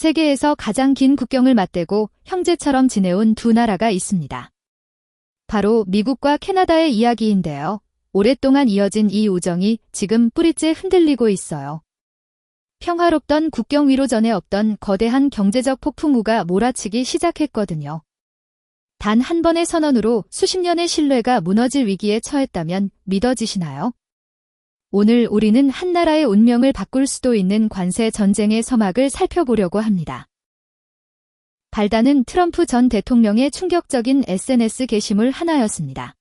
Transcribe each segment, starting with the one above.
세계에서 가장 긴 국경을 맞대고 형제처럼 지내온 두 나라가 있습니다. 바로 미국과 캐나다의 이야기인데요. 오랫동안 이어진 이 우정이 지금 뿌리째 흔들리고 있어요. 평화롭던 국경 위로 전에 없던 거대한 경제적 폭풍우가 몰아치기 시작했거든요. 단 한 번의 선언으로 수십 년의 신뢰가 무너질 위기에 처했다면 믿어지시나요? 오늘 우리는 한 나라의 운명을 바꿀 수도 있는 관세 전쟁의 서막을 살펴보려고 합니다. 발단은 트럼프 전 대통령의 충격적인 SNS 게시물 하나였습니다.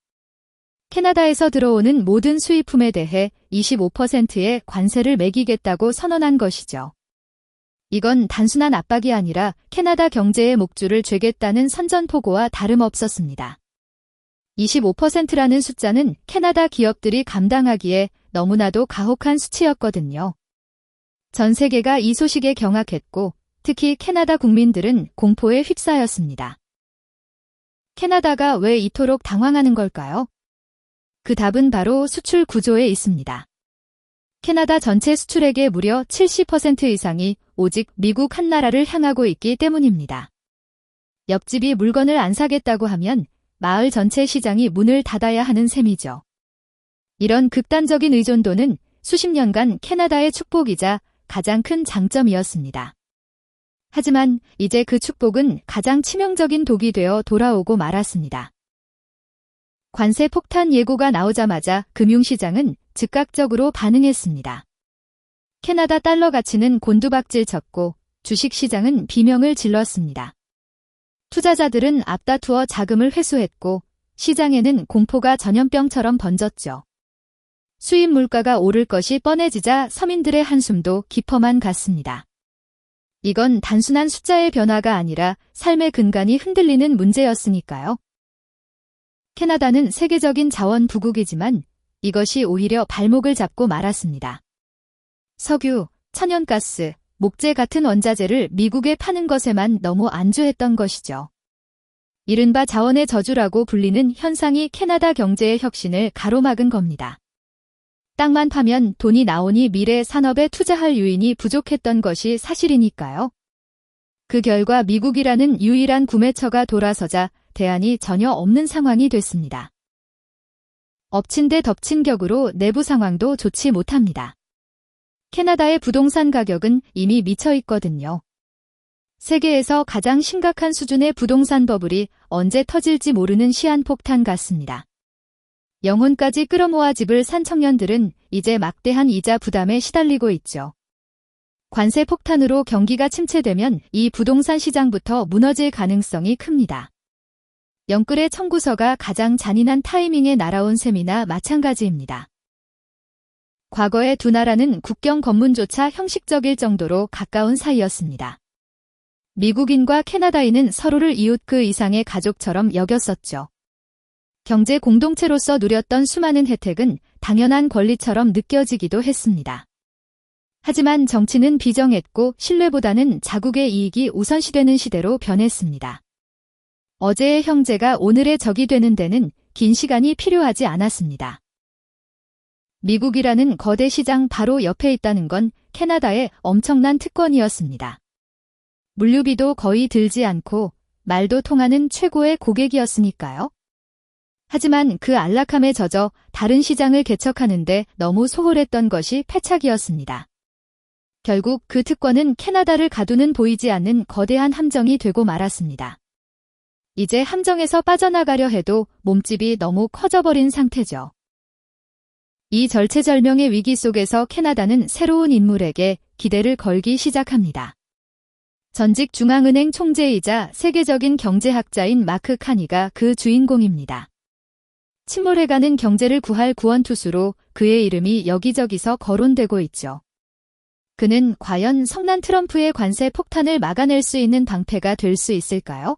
캐나다에서 들어오는 모든 수입품에 대해 25%의 관세를 매기겠다고 선언한 것이죠. 이건 단순한 압박이 아니라 캐나다 경제의 목줄을 죄겠다는 선전포고와 다름없었습니다. 25%라는 숫자는 캐나다 기업들이 감당하기에 너무나도 가혹한 수치였거든요. 전 세계가 이 소식에 경악했고 특히 캐나다 국민들은 공포에 휩싸였습니다. 캐나다가 왜 이토록 당황하는 걸까요? 그 답은 바로 수출 구조에 있습니다. 캐나다 전체 수출액의 무려 70% 이상이 오직 미국 한 나라를 향하고 있기 때문입니다. 옆집이 물건을 안 사겠다고 하면 마을 전체 시장이 문을 닫아야 하는 셈이죠. 이런 극단적인 의존도는 수십 년간 캐나다의 축복이자 가장 큰 장점이었습니다. 하지만 이제 그 축복은 가장 치명적인 독이 되어 돌아오고 말았습니다. 관세 폭탄 예고가 나오자마자 금융시장은 즉각적으로 반응했습니다. 캐나다 달러 가치는 곤두박질 쳤고 주식시장은 비명을 질렀습니다. 투자자들은 앞다투어 자금을 회수했고 시장에는 공포가 전염병처럼 번졌죠. 수입 물가가 오를 것이 뻔해지자 서민들의 한숨도 깊어만 갔습니다. 이건 단순한 숫자의 변화가 아니라 삶의 근간이 흔들리는 문제였으니까요. 캐나다는 세계적인 자원 부국이지만 이것이 오히려 발목을 잡고 말았습니다. 석유, 천연가스, 목재 같은 원자재를 미국에 파는 것에만 너무 안주했던 것이죠. 이른바 자원의 저주라고 불리는 현상이 캐나다 경제의 혁신을 가로막은 겁니다. 땅만 파면 돈이 나오니 미래 산업에 투자할 유인이 부족했던 것이 사실이니까요. 그 결과 미국이라는 유일한 구매처가 돌아서자 대안이 전혀 없는 상황이 됐습니다. 엎친 데 덮친 격으로 내부 상황도 좋지 못합니다. 캐나다의 부동산 가격은 이미 미쳐 있거든요. 세계에서 가장 심각한 수준의 부동산 버블이 언제 터질지 모르는 시한폭탄 같습니다. 영혼까지 끌어모아 집을 산 청년들은 이제 막대한 이자 부담에 시달리고 있죠. 관세 폭탄으로 경기가 침체되면 이 부동산 시장부터 무너질 가능성이 큽니다. 영끌의 청구서가 가장 잔인한 타이밍에 날아온 셈이나 마찬가지입니다. 과거의 두 나라는 국경 검문조차 형식적일 정도로 가까운 사이였습니다. 미국인과 캐나다인은 서로를 이웃 그 이상의 가족처럼 여겼었죠. 경제 공동체로서 누렸던 수많은 혜택은 당연한 권리처럼 느껴지기도 했습니다. 하지만 정치는 비정했고 신뢰보다는 자국의 이익이 우선시되는 시대로 변했습니다. 어제의 형제가 오늘의 적이 되는 데는 긴 시간이 필요하지 않았습니다. 미국이라는 거대 시장 바로 옆에 있다는 건 캐나다의 엄청난 특권이었습니다. 물류비도 거의 들지 않고 말도 통하는 최고의 고객이었으니까요. 하지만 그 안락함에 젖어 다른 시장을 개척하는데 너무 소홀했던 것이 패착이었습니다. 결국 그 특권은 캐나다를 가두는 보이지 않는 거대한 함정이 되고 말았습니다. 이제 함정에서 빠져나가려 해도 몸집이 너무 커져버린 상태죠. 이 절체절명의 위기 속에서 캐나다는 새로운 인물에게 기대를 걸기 시작합니다. 전직 중앙은행 총재이자 세계적인 경제학자인 마크 카니가 그 주인공입니다. 침몰해가는 경제를 구할 구원투수로 그의 이름이 여기저기서 거론되고 있죠. 그는 과연 성난 트럼프의 관세 폭탄을 막아낼 수 있는 방패가 될 수 있을까요?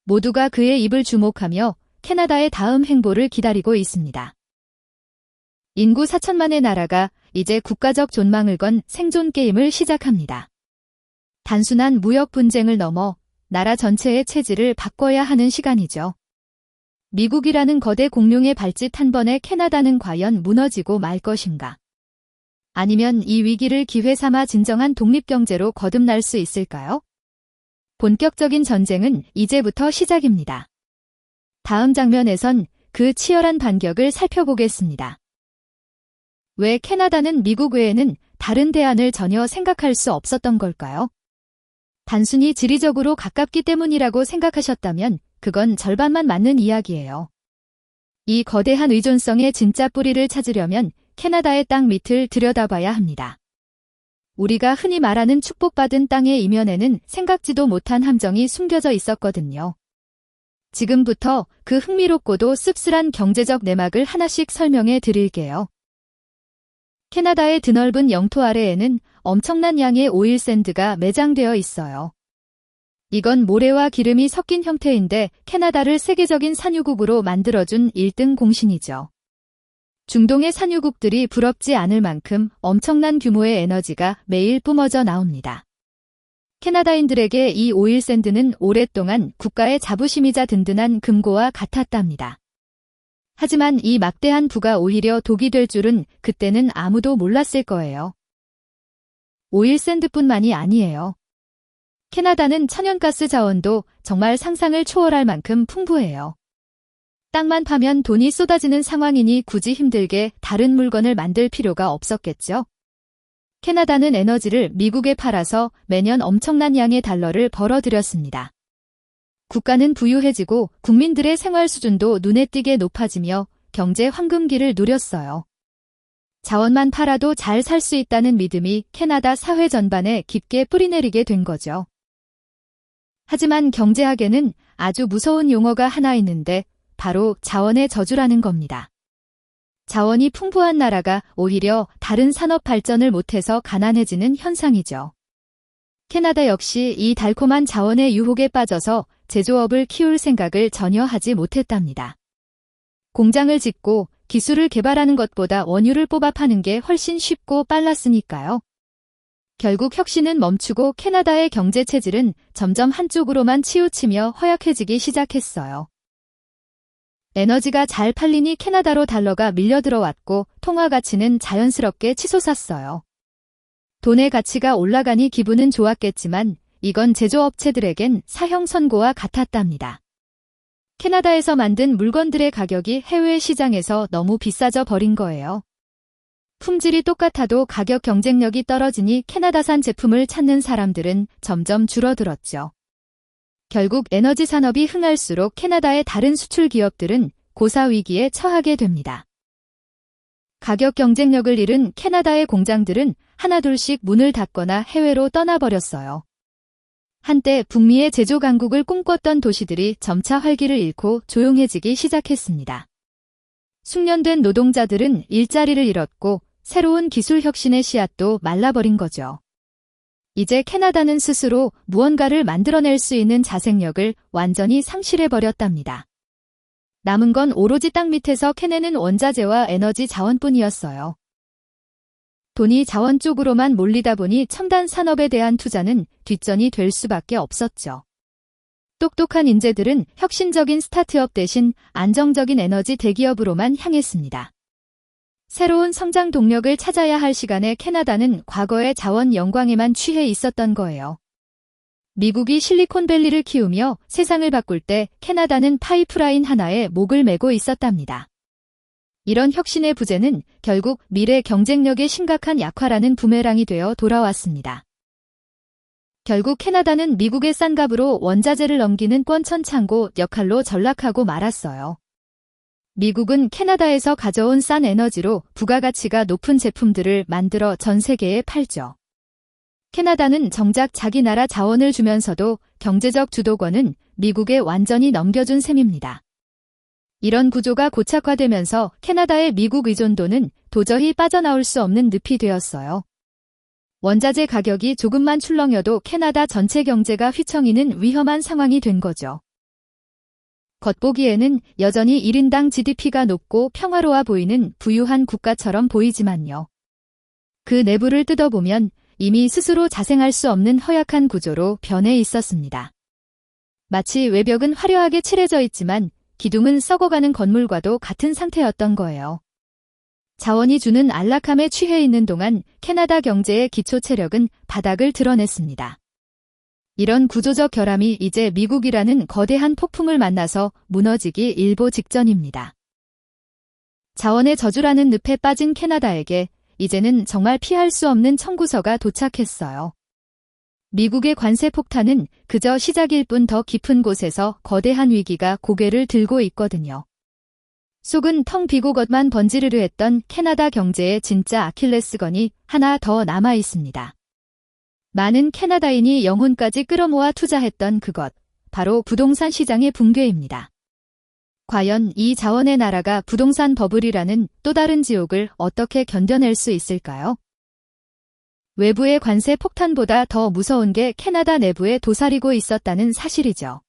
모두가 그의 입을 주목하며 캐나다의 다음 행보를 기다리고 있습니다. 인구 4천만의 나라가 이제 국가적 존망을 건 생존 게임을 시작합니다. 단순한 무역 분쟁을 넘어 나라 전체의 체질을 바꿔야 하는 시간이죠. 미국이라는 거대 공룡의 발짓 한 번에 캐나다는 과연 무너지고 말 것인가? 아니면 이 위기를 기회 삼아 진정한 독립경제로 거듭날 수 있을까요? 본격적인 전쟁은 이제부터 시작입니다. 다음 장면에선 그 치열한 반격을 살펴보겠습니다. 왜 캐나다는 미국 외에는 다른 대안을 전혀 생각할 수 없었던 걸까요? 단순히 지리적으로 가깝기 때문이라고 생각하셨다면 그건 절반만 맞는 이야기예요. 이 거대한 의존성의 진짜 뿌리를 찾으려면 캐나다의 땅 밑을 들여다봐야 합니다. 우리가 흔히 말하는 축복받은 땅의 이면에는 생각지도 못한 함정이 숨겨져 있었거든요. 지금부터 그 흥미롭고도 씁쓸한 경제적 내막을 하나씩 설명해 드릴게요. 캐나다의 드넓은 영토 아래에는 엄청난 양의 오일샌드가 매장되어 있어요. 이건 모래와 기름이 섞인 형태인데 캐나다를 세계적인 산유국으로 만들어준 1등 공신이죠. 중동의 산유국들이 부럽지 않을 만큼 엄청난 규모의 에너지가 매일 뿜어져 나옵니다. 캐나다인들에게 이 오일샌드는 오랫동안 국가의 자부심이자 든든한 금고와 같았답니다. 하지만 이 막대한 부가 오히려 독이 될 줄은 그때는 아무도 몰랐을 거예요. 오일샌드뿐만이 아니에요. 캐나다는 천연가스 자원도 정말 상상을 초월할 만큼 풍부해요. 땅만 파면 돈이 쏟아지는 상황이니 굳이 힘들게 다른 물건을 만들 필요가 없었겠죠. 캐나다는 에너지를 미국에 팔아서 매년 엄청난 양의 달러를 벌어들였습니다. 국가는 부유해지고 국민들의 생활 수준도 눈에 띄게 높아지며 경제 황금기를 누렸어요. 자원만 팔아도 잘 살 수 있다는 믿음이 캐나다 사회 전반에 깊게 뿌리내리게 된 거죠. 하지만 경제학에는 아주 무서운 용어가 하나 있는데 바로 자원의 저주라는 겁니다. 자원이 풍부한 나라가 오히려 다른 산업 발전을 못해서 가난해지는 현상이죠. 캐나다 역시 이 달콤한 자원의 유혹에 빠져서 제조업을 키울 생각을 전혀 하지 못했답니다. 공장을 짓고 기술을 개발하는 것보다 원유를 뽑아 파는 게 훨씬 쉽고 빨랐으니까요. 결국 혁신은 멈추고 캐나다의 경제 체질은 점점 한쪽으로만 치우치며 허약해지기 시작했어요. 에너지가 잘 팔리니 캐나다로 달러가 밀려 들어왔고 통화 가치는 자연스럽게 치솟았어요. 돈의 가치가 올라가니 기분은 좋았겠지만 이건 제조업체들에겐 사형 선고와 같았답니다. 캐나다에서 만든 물건들의 가격이 해외 시장에서 너무 비싸져 버린 거예요. 품질이 똑같아도 가격 경쟁력이 떨어지니 캐나다산 제품을 찾는 사람들은 점점 줄어들었죠. 결국 에너지 산업이 흥할수록 캐나다의 다른 수출 기업들은 고사 위기에 처하게 됩니다. 가격 경쟁력을 잃은 캐나다의 공장들은 하나둘씩 문을 닫거나 해외로 떠나버렸어요. 한때 북미의 제조 강국을 꿈꿨던 도시들이 점차 활기를 잃고 조용해지기 시작했습니다. 숙련된 노동자들은 일자리를 잃었고 새로운 기술 혁신의 씨앗도 말라버린 거죠. 이제 캐나다는 스스로 무언가를 만들어낼 수 있는 자생력을 완전히 상실해버렸답니다. 남은 건 오로지 땅 밑에서 캐내는 원자재와 에너지 자원뿐이었어요. 돈이 자원 쪽으로만 몰리다 보니 첨단 산업에 대한 투자는 뒷전이 될 수밖에 없었죠. 똑똑한 인재들은 혁신적인 스타트업 대신 안정적인 에너지 대기업으로만 향했습니다. 새로운 성장 동력을 찾아야 할 시간에 캐나다는 과거의 자원 영광에만 취해 있었던 거예요. 미국이 실리콘밸리를 키우며 세상을 바꿀 때 캐나다는 파이프라인 하나에 목을 메고 있었답니다. 이런 혁신의 부재는 결국 미래 경쟁력의 심각한 약화라는 부메랑이 되어 돌아왔습니다. 결국 캐나다는 미국의 싼 값으로 원자재를 넘기는 뻔천창고 역할로 전락하고 말았어요. 미국은 캐나다에서 가져온 싼 에너지로 부가가치가 높은 제품들을 만들어 전 세계에 팔죠. 캐나다는 정작 자기 나라 자원을 주면서도 경제적 주도권은 미국에 완전히 넘겨준 셈입니다. 이런 구조가 고착화되면서 캐나다의 미국 의존도는 도저히 빠져나올 수 없는 늪이 되었어요. 원자재 가격이 조금만 출렁여도 캐나다 전체 경제가 휘청이는 위험한 상황이 된 거죠. 겉보기에는 여전히 1인당 GDP가 높고 평화로워 보이는 부유한 국가처럼 보이지만요. 그 내부를 뜯어보면 이미 스스로 자생할 수 없는 허약한 구조로 변해 있었습니다. 마치 외벽은 화려하게 칠해져 있지만 기둥은 썩어가는 건물과도 같은 상태였던 거예요. 자원이 주는 안락함에 취해 있는 동안 캐나다 경제의 기초 체력은 바닥을 드러냈습니다. 이런 구조적 결함이 이제 미국이라는 거대한 폭풍을 만나서 무너지기 일보 직전입니다. 자원의 저주라는 늪에 빠진 캐나다에게 이제는 정말 피할 수 없는 청구서가 도착했어요. 미국의 관세 폭탄은 그저 시작일 뿐 더 깊은 곳에서 거대한 위기가 고개를 들고 있거든요. 속은 텅 비고 겉만 번지르르 했던 캐나다 경제의 진짜 아킬레스건이 하나 더 남아 있습니다. 많은 캐나다인이 영혼까지 끌어모아 투자했던 그것, 바로 부동산 시장의 붕괴입니다. 과연 이 자원의 나라가 부동산 버블이라는 또 다른 지옥을 어떻게 견뎌낼 수 있을까요? 외부의 관세 폭탄보다 더 무서운 게 캐나다 내부에 도사리고 있었다는 사실이죠.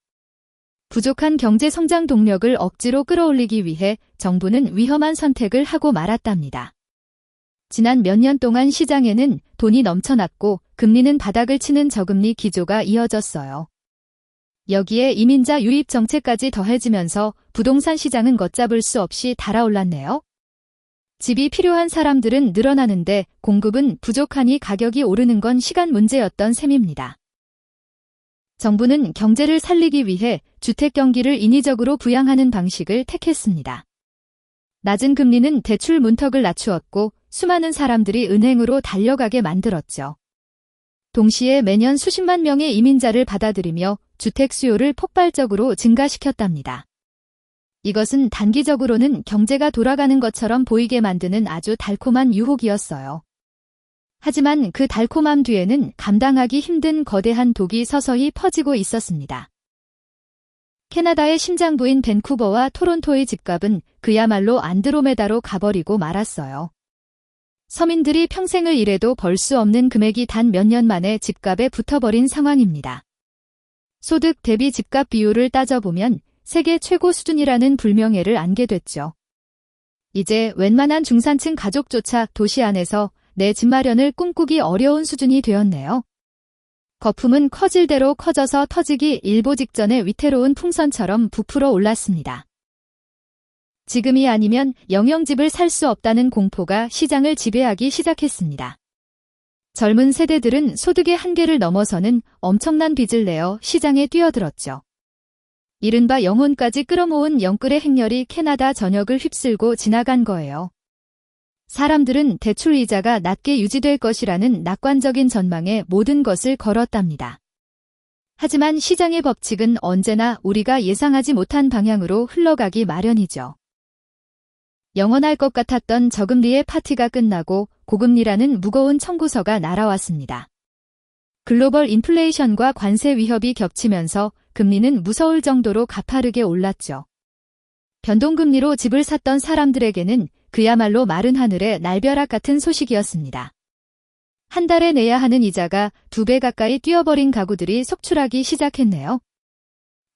부족한 경제 성장 동력을 억지로 끌어올리기 위해 정부는 위험한 선택을 하고 말았답니다. 지난 몇 년 동안 시장에는 돈이 넘쳐났고 금리는 바닥을 치는 저금리 기조가 이어졌어요. 여기에 이민자 유입 정책까지 더해지면서 부동산 시장은 걷잡을 수 없이 달아올랐네요. 집이 필요한 사람들은 늘어나는데 공급은 부족하니 가격이 오르는 건 시간 문제였던 셈입니다. 정부는 경제를 살리기 위해 주택 경기를 인위적으로 부양하는 방식을 택했습니다. 낮은 금리는 대출 문턱을 낮추었고 수많은 사람들이 은행으로 달려가게 만들었죠. 동시에 매년 수십만 명의 이민자를 받아들이며 주택 수요를 폭발적으로 증가시켰답니다. 이것은 단기적으로는 경제가 돌아가는 것처럼 보이게 만드는 아주 달콤한 유혹이었어요. 하지만 그 달콤함 뒤에는 감당하기 힘든 거대한 독이 서서히 퍼지고 있었습니다. 캐나다의 심장부인 밴쿠버와 토론토의 집값은 그야말로 안드로메다로 가버리고 말았어요. 서민들이 평생을 일해도 벌 수 없는 금액이 단 몇 년 만에 집값에 붙어버린 상황입니다. 소득 대비 집값 비율을 따져보면 세계 최고 수준이라는 불명예를 안게 됐죠. 이제 웬만한 중산층 가족조차 도시 안에서 내 집 마련을 꿈꾸기 어려운 수준이 되었네요. 거품은 커질 대로 커져서 터지기 일보 직전의 위태로운 풍선처럼 부풀어 올랐습니다. 지금이 아니면 영영집을 살 수 없다는 공포가 시장을 지배하기 시작했습니다. 젊은 세대들은 소득의 한계를 넘어서는 엄청난 빚을 내어 시장에 뛰어들었죠. 이른바 영혼까지 끌어모은 영끌의 행렬이 캐나다 전역을 휩쓸고 지나간 거예요. 사람들은 대출 이자가 낮게 유지될 것이라는 낙관적인 전망에 모든 것을 걸었답니다. 하지만 시장의 법칙은 언제나 우리가 예상하지 못한 방향으로 흘러가기 마련이죠. 영원할 것 같았던 저금리의 파티가 끝나고 고금리라는 무거운 청구서가 날아왔습니다. 글로벌 인플레이션과 관세 위협이 겹치면서 금리는 무서울 정도로 가파르게 올랐죠. 변동금리로 집을 샀던 사람들에게는 그야말로 마른 하늘의 날벼락 같은 소식이었습니다. 한 달에 내야 하는 이자가 2배 가까이 뛰어버린 가구들이 속출하기 시작했네요.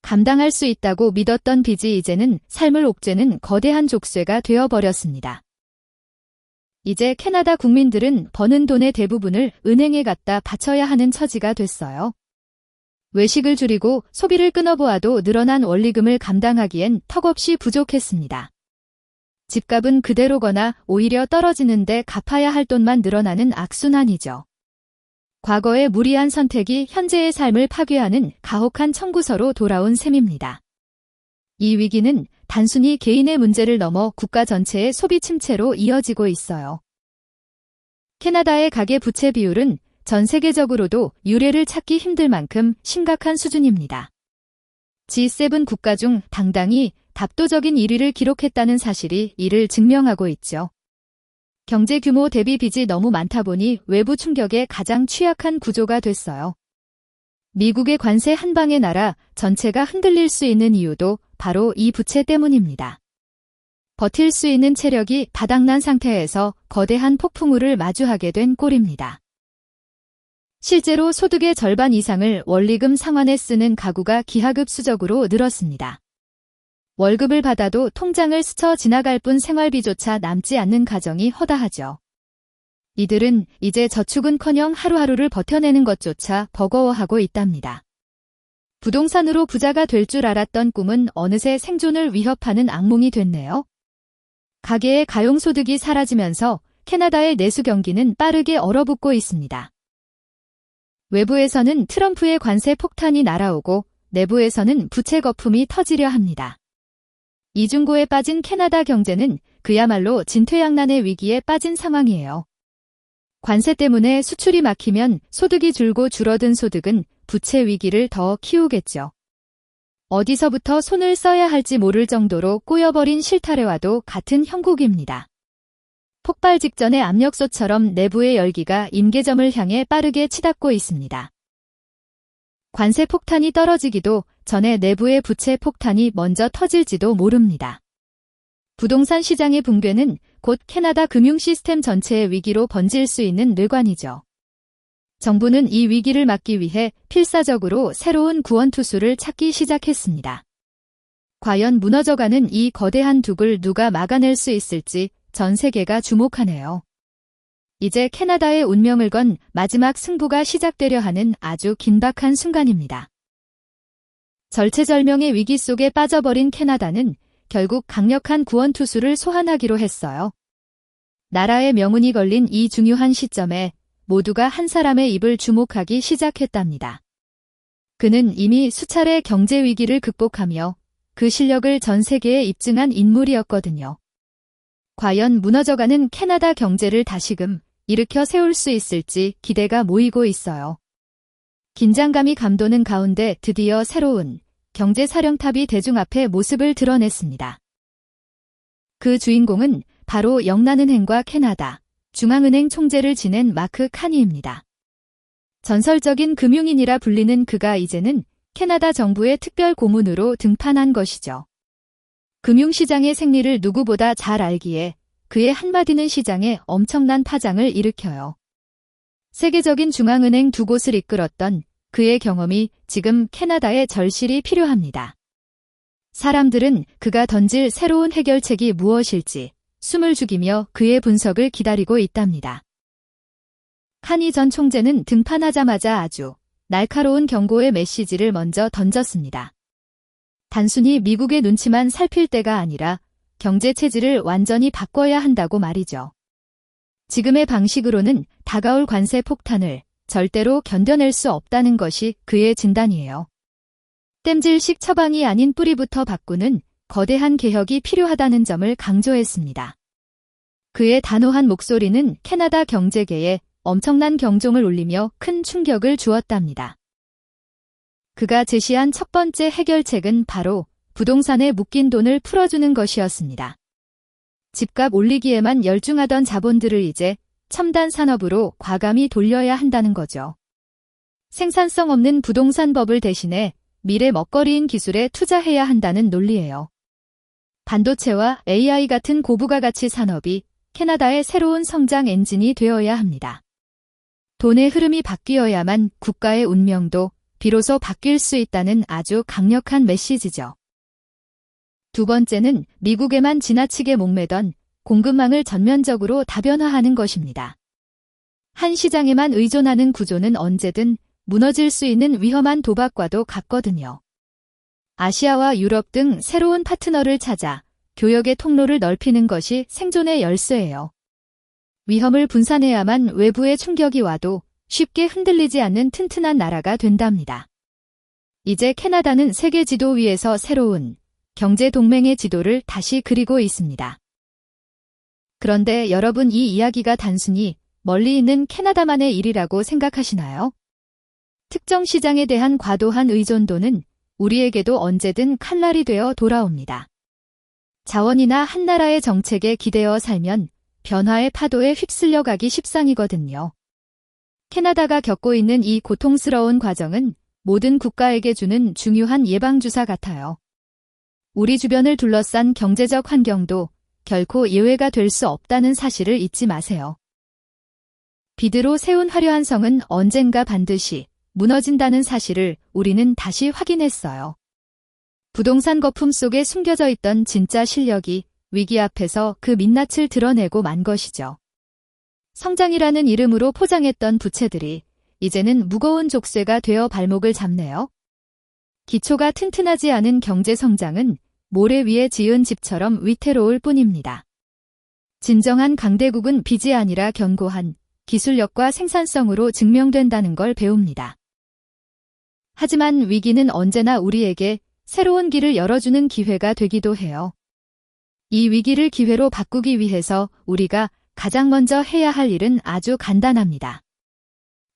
감당할 수 있다고 믿었던 빚이 이제는 삶을 옥죄는 거대한 족쇄가 되어버렸습니다. 이제 캐나다 국민들은 버는 돈의 대부분을 은행에 갖다 바쳐야 하는 처지가 됐어요. 외식을 줄이고 소비를 끊어보아도 늘어난 원리금을 감당하기엔 턱없이 부족했습니다. 집값은 그대로거나 오히려 떨어지는데 갚아야 할 돈만 늘어나는 악순환이죠. 과거의 무리한 선택이 현재의 삶을 파괴하는 가혹한 청구서로 돌아온 셈입니다. 이 위기는 단순히 개인의 문제를 넘어 국가 전체의 소비 침체로 이어지고 있어요. 캐나다의 가계 부채 비율은 전 세계적으로도 유례를 찾기 힘들 만큼 심각한 수준입니다. G7 국가 중 당당히 답도적인 1위를 기록했다는 사실이 이를 증명하고 있죠. 경제 규모 대비 빚이 너무 많다 보니 외부 충격에 가장 취약한 구조가 됐어요. 미국의 관세 한 방에 나라 전체가 흔들릴 수 있는 이유도 바로 이 부채 때문입니다. 버틸 수 있는 체력이 바닥난 상태에서 거대한 폭풍우를 마주하게 된 꼴입니다. 실제로 소득의 절반 이상을 원리금 상환에 쓰는 가구가 기하급수적으로 늘었습니다. 월급을 받아도 통장을 스쳐 지나갈 뿐 생활비조차 남지 않는 가정이 허다하죠. 이들은 이제 저축은커녕 하루하루를 버텨내는 것조차 버거워하고 있답니다. 부동산으로 부자가 될 줄 알았던 꿈은 어느새 생존을 위협하는 악몽이 됐네요. 가계의 가용소득이 사라지면서 캐나다의 내수 경기는 빠르게 얼어붙고 있습니다. 외부에서는 트럼프의 관세 폭탄이 날아오고 내부에서는 부채 거품이 터지려 합니다. 이중고에 빠진 캐나다 경제는 그야말로 진퇴양난의 위기에 빠진 상황이에요. 관세 때문에 수출이 막히면 소득이 줄고 줄어든 소득은 부채 위기를 더 키우겠죠. 어디서부터 손을 써야 할지 모를 정도로 꼬여버린 실타래와도 같은 형국입니다. 폭발 직전의 압력솥처럼 내부의 열기가 임계점을 향해 빠르게 치닫고 있습니다. 관세 폭탄이 떨어지기도 전에 내부의 부채 폭탄이 먼저 터질지도 모릅니다. 부동산 시장의 붕괴는 곧 캐나다 금융 시스템 전체의 위기로 번질 수 있는 뇌관이죠. 정부는 이 위기를 막기 위해 필사적으로 새로운 구원투수를 찾기 시작했습니다. 과연 무너져가는 이 거대한 둑을 누가 막아낼 수 있을지 전 세계가 주목하네요. 이제 캐나다의 운명을 건 마지막 승부가 시작되려 하는 아주 긴박한 순간입니다. 절체절명의 위기 속에 빠져버린 캐나다는 결국 강력한 구원투수를 소환하기로 했어요. 나라의 명운이 걸린 이 중요한 시점에 모두가 한 사람의 입을 주목하기 시작했답니다. 그는 이미 수차례 경제 위기를 극복하며 그 실력을 전 세계에 입증한 인물이었거든요. 과연 무너져가는 캐나다 경제를 다시금 일으켜 세울 수 있을지 기대가 모이고 있어요. 긴장감이 감도는 가운데 드디어 새로운 경제사령탑이 대중 앞에 모습을 드러냈습니다. 그 주인공은 바로 영란은행과 캐나다 중앙은행 총재를 지낸 마크 카니입니다. 전설적인 금융인이라 불리는 그가 이제는 캐나다 정부의 특별 고문으로 등판한 것이죠. 금융시장의 생리를 누구보다 잘 알기에 그의 한마디는 시장에 엄청난 파장을 일으켜요. 세계적인 중앙은행 두 곳을 이끌었던 그의 경험이 지금 캐나다에 절실히 필요합니다. 사람들은 그가 던질 새로운 해결책이 무엇일지 숨을 죽이며 그의 분석을 기다리고 있답니다. 카니 전 총재는 등판하자마자 아주 날카로운 경고의 메시지를 먼저 던졌습니다. 단순히 미국의 눈치만 살필 때가 아니라 경제 체질을 완전히 바꿔야 한다고 말이죠. 지금의 방식으로는 다가올 관세 폭탄을 절대로 견뎌낼 수 없다는 것이 그의 진단이에요. 땜질식 처방이 아닌 뿌리부터 바꾸는 거대한 개혁이 필요하다는 점을 강조했습니다. 그의 단호한 목소리는 캐나다 경제계에 엄청난 경종을 울리며 큰 충격을 주었답니다. 그가 제시한 첫 번째 해결책은 바로 부동산에 묶인 돈을 풀어주는 것이었습니다. 집값 올리기에만 열중하던 자본들을 이제 첨단 산업으로 과감히 돌려야 한다는 거죠. 생산성 없는 부동산법을 대신에 미래 먹거리인 기술에 투자해야 한다는 논리예요. 반도체와 AI 같은 고부가 가치 산업이 캐나다의 새로운 성장 엔진이 되어야 합니다. 돈의 흐름이 바뀌어야만 국가의 운명도 비로소 바뀔 수 있다는 아주 강력한 메시지죠. 두 번째는 미국에만 지나치게 목매던 공급망을 전면적으로 다변화하는 것입니다. 한 시장에만 의존하는 구조는 언제든 무너질 수 있는 위험한 도박과도 같거든요. 아시아와 유럽 등 새로운 파트너를 찾아 교역의 통로를 넓히는 것이 생존의 열쇠예요. 위험을 분산해야만 외부의 충격이 와도 쉽게 흔들리지 않는 튼튼한 나라가 된답니다. 이제 캐나다는 세계 지도 위에서 새로운 경제 동맹의 지도를 다시 그리고 있습니다. 그런데 여러분, 이 이야기가 단순히 멀리 있는 캐나다만의 일이라고 생각하시나요? 특정 시장에 대한 과도한 의존도는 우리에게도 언제든 칼날이 되어 돌아옵니다. 자원이나 한 나라의 정책에 기대어 살면 변화의 파도에 휩쓸려 가기 십상이거든요. 캐나다가 겪고 있는 이 고통스러운 과정은 모든 국가에게 주는 중요한 예방주사 같아요. 우리 주변을 둘러싼 경제적 환경도 결코 예외가 될 수 없다는 사실을 잊지 마세요. 비드로 세운 화려한 성은 언젠가 반드시 무너진다는 사실을 우리는 다시 확인했어요. 부동산 거품 속에 숨겨져 있던 진짜 실력이 위기 앞에서 그 민낯을 드러내고 만 것이죠. 성장이라는 이름으로 포장했던 부채들이 이제는 무거운 족쇄가 되어 발목을 잡네요. 기초가 튼튼하지 않은 경제 성장은 모래 위에 지은 집처럼 위태로울 뿐입니다. 진정한 강대국은 빚이 아니라 견고한 기술력과 생산성으로 증명된다는 걸 배웁니다. 하지만 위기는 언제나 우리에게 새로운 길을 열어주는 기회가 되기도 해요. 이 위기를 기회로 바꾸기 위해서 우리가 가장 먼저 해야 할 일은 아주 간단합니다.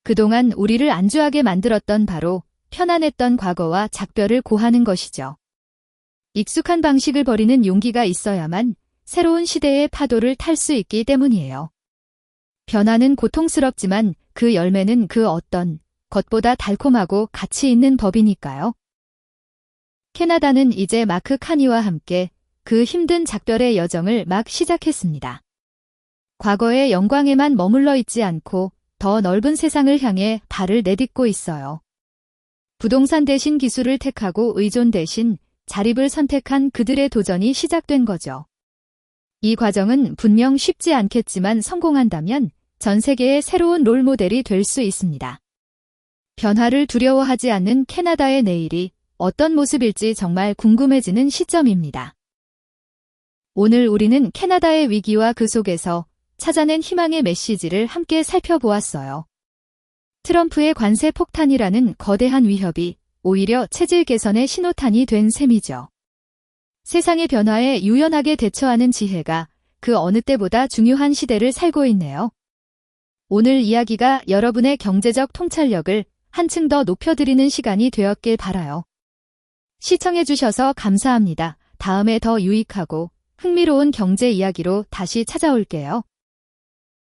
그동안 우리를 안주하게 만들었던 바로 편안했던 과거와 작별을 고하는 것이죠. 익숙한 방식을 버리는 용기가 있어야만 새로운 시대의 파도를 탈 수 있기 때문이에요. 변화는 고통스럽지만 그 열매는 그 어떤 것보다 달콤하고 가치 있는 법이니까요. 캐나다는 이제 마크 카니와 함께 그 힘든 작별의 여정을 막 시작했습니다. 과거의 영광에만 머물러 있지 않고 더 넓은 세상을 향해 발을 내딛고 있어요. 부동산 대신 기술을 택하고 의존 대신 자립을 선택한 그들의 도전이 시작된 거죠. 이 과정은 분명 쉽지 않겠지만 성공한다면 전 세계의 새로운 롤모델이 될 수 있습니다. 변화를 두려워하지 않는 캐나다의 내일이 어떤 모습일지 정말 궁금해지는 시점입니다. 오늘 우리는 캐나다의 위기와 그 속에서 찾아낸 희망의 메시지를 함께 살펴보았어요. 트럼프의 관세 폭탄이라는 거대한 위협이 오히려 체질 개선의 신호탄이 된 셈이죠. 세상의 변화에 유연하게 대처하는 지혜가 그 어느 때보다 중요한 시대를 살고 있네요. 오늘 이야기가 여러분의 경제적 통찰력을 한층 더 높여드리는 시간이 되었길 바라요. 시청해주셔서 감사합니다. 다음에 더 유익하고 흥미로운 경제 이야기로 다시 찾아올게요.